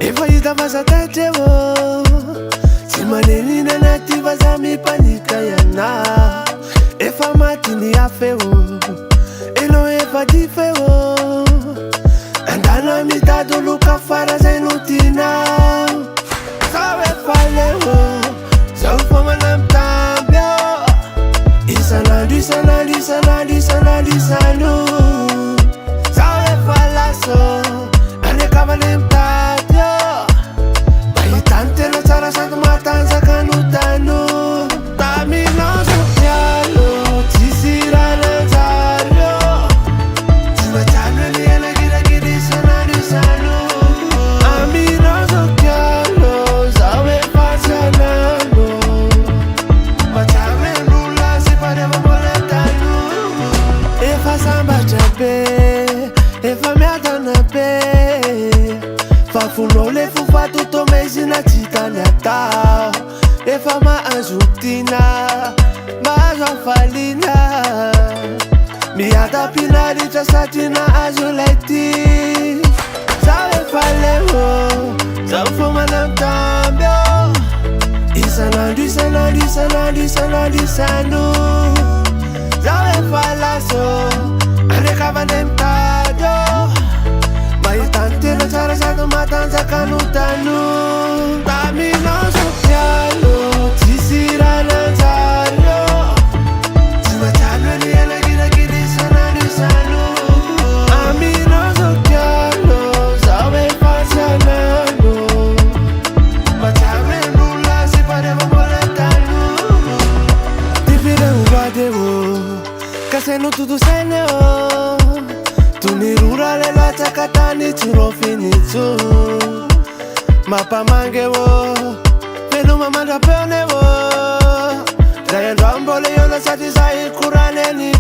Efa hita fa za tatre ô tsy manenina anaty vaza mipanika iana efa maty ny afo ô elo efa dy feo andana mitady oloka fara zay no tinao zaho efa leo zaho fa manambitamby ô isanandro isanandro isanandro isanandro isano zaho efa laso anekavany mitady ô mahitany tena tsara sady matanjaka no tano taminao sofialo tsisy raha nanjary ô tsy matsano any elagilagidy isanandro isano aminao sofialo zaho efa tsanano matsano en'olona sy fareva mbola tano efa sambatra be efa miadana be fa fonao le fofatotome izy na tsy tany atao efa mahazo tina mahazo afaliana miadam-pinaritra satria nahazo lay ty zaho efa leo zaho fa manambitamby ô isanandro isanandro isanandro isanandro isano zaho efa laso anekavany mitady ô mahitany tena tsara sady matanjaka no tano taminao sofialo tsisy raha nanjary ô tsy matsano any elagilagidy isanandro isano aminao sofialo zaho efa tsanano matsano en'olona sy fareva mbola tano tifire ovady ô kaseno toto sainy ô tunirura le latsaka tany tsy rofinitso mampamangy ô veloma mandrapeony ô zay andro mbola iona sady zay korany any